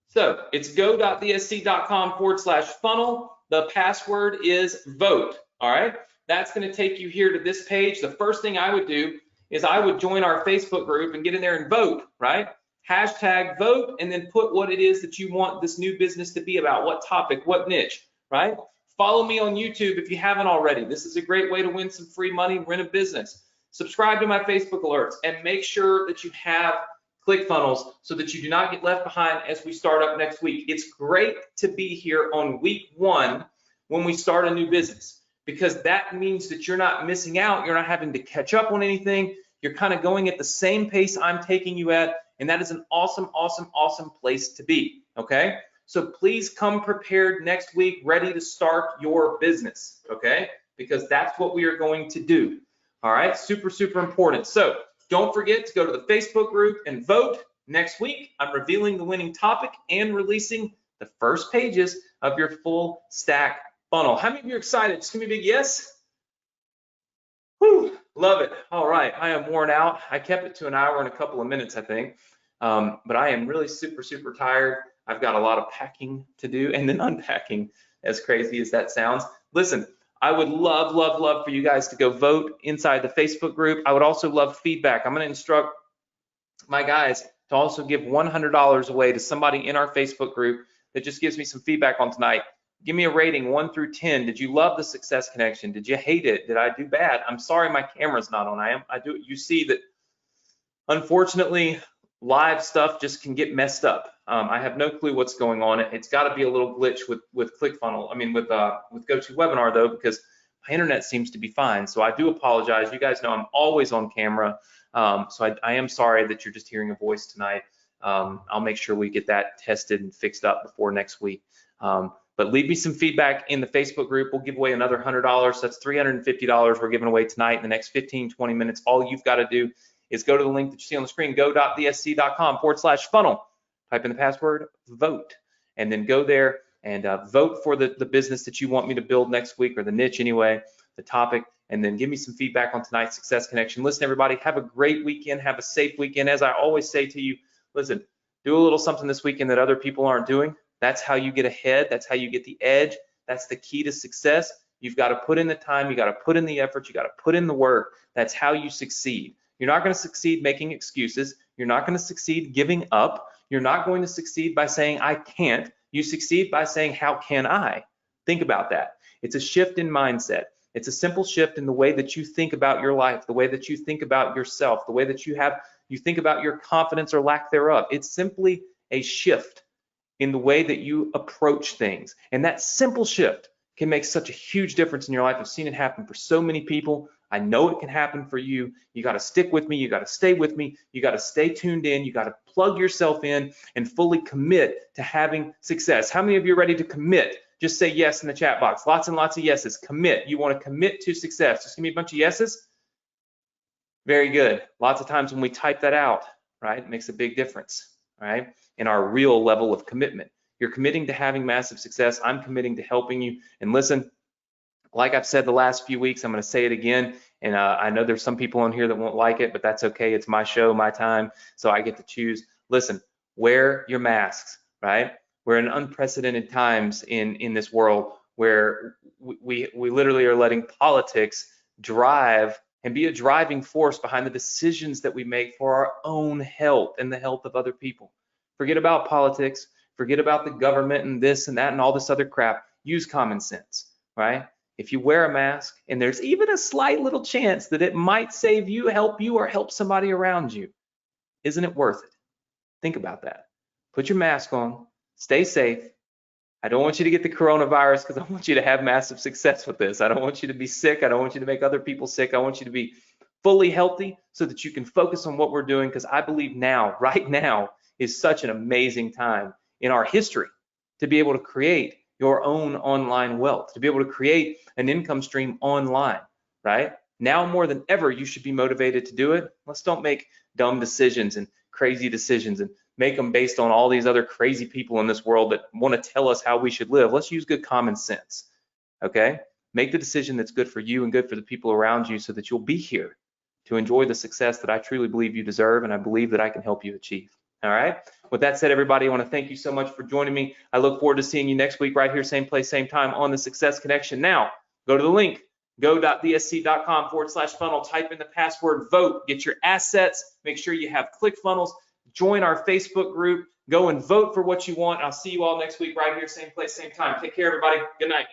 So it's go.thesc.com/funnel. The password is vote, all right? That's gonna take you here to this page. The first thing I would do is I would join our Facebook group and get in there and vote, right? Hashtag vote, and then put what it is that you want this new business to be about, what topic, what niche, right? Follow me on YouTube if you haven't already. This is a great way to win some free money, run a business. Subscribe to my Facebook alerts, and make sure that you have ClickFunnels so that you do not get left behind as we start up next week. It's great to be here on week 1 when we start a new business, because that means that you're not missing out. You're not having to catch up on anything. You're kind of going at the same pace I'm taking you at, and that is an awesome, awesome, awesome place to be, okay? So please come prepared next week, ready to start your business, okay? Because that's what we are going to do, all right? Super, super important. So don't forget to go to the Facebook group and vote. Next week, I'm revealing the winning topic and releasing the first pages of your full stack funnel. How many of you are excited? Just give me a big yes. Whew, love it. All right, I am worn out. I kept it to an hour and a couple of minutes, I think. But I am really super, super tired. I've got a lot of packing to do and then unpacking, as crazy as that sounds. Listen, I would love, love, love for you guys to go vote inside the Facebook group. I would also love feedback. I'm going to instruct my guys to also give $100 away to somebody in our Facebook group that just gives me some feedback on tonight. Give me a rating 1 through 10. Did you love the Success Connection? Did you hate it? Did I do bad? I'm sorry my camera's not on. I do. You see that, unfortunately, live stuff just can get messed up. I have no clue what's going on. It's got to be a little glitch with ClickFunnels. I mean, with GoToWebinar though, because my internet seems to be fine. So I do apologize. You guys know I'm always on camera. So I am sorry that you're just hearing a voice tonight. I'll make sure we get that tested and fixed up before next week. But leave me some feedback in the Facebook group. We'll give away another $100. That's $350 we're giving away tonight in the next 15, 20 minutes. All you've got to do is go to the link that you see on the screen, go.thesc.com/funnel. Type in the password, vote, and then go there and vote for the business that you want me to build next week, or the niche anyway, the topic, and then give me some feedback on tonight's Success Connection. Listen, everybody, have a great weekend. Have a safe weekend. As I always say to you, listen, do a little something this weekend that other people aren't doing. That's how you get ahead. That's how you get the edge. That's the key to success. You've got to put in the time. You got to put in the effort. You got to put in the work. That's how you succeed. You're not going to succeed making excuses. You're not going to succeed giving up. You're not going to succeed by saying, I can't. You succeed by saying, how can I? Think about that. It's a shift in mindset. It's a simple shift in the way that you think about your life, the way that you think about yourself, the way that you think about your confidence or lack thereof. It's simply a shift in the way that you approach things. And that simple shift can make such a huge difference in your life. I've seen it happen for so many people. I know it can happen for you. You got to stick with me. You got to stay with me. You got to stay tuned in. You got to plug yourself in and fully commit to having success. How many of you are ready to commit? Just say yes in the chat box. Lots and lots of yeses. Commit. You want to commit to success. Just give me a bunch of yeses. Very good. Lots of times when we type that out, right, it makes a big difference, right, in our real level of commitment. You're committing to having massive success. I'm committing to helping you. And listen, like I've said the last few weeks, I'm going to say it again. And I know there's some people on here that won't like it, but that's okay. It's my show, my time, so I get to choose. Listen, wear your masks, right? We're in unprecedented times in this world where we literally are letting politics drive and be a driving force behind the decisions that we make for our own health and the health of other people. Forget about politics. Forget about the government and this and that and all this other crap. Use common sense, right? If you wear a mask and there's even a slight little chance that it might save you, or help somebody around you, isn't it worth it? Think about that. Put your mask on, stay safe, I don't want you to get the coronavirus because I want you to have massive success with this. I don't want you to be sick. I don't want you to make other people sick. I want you to be fully healthy so that you can focus on what we're doing, because I believe now, right now, is such an amazing time in our history to be able to create your own online wealth, to be able to create an income stream online, right? Now more than ever, you should be motivated to do it. Let's don't make dumb decisions and crazy decisions and make them based on all these other crazy people in this world that want to tell us how we should live. Let's use good common sense, okay? Make the decision that's good for you and good for the people around you so that you'll be here to enjoy the success that I truly believe you deserve, and I believe that I can help you achieve. All right. With that said, everybody, I want to thank you so much for joining me. I look forward to seeing you next week right here, same place, same time on the Success Connection. Now, go to the link, go.vsc.com/funnel, type in the password VOTE, get your assets, make sure you have ClickFunnels, join our Facebook group, go and vote for what you want. I'll see you all next week right here, same place, same time. Take care, everybody. Good night.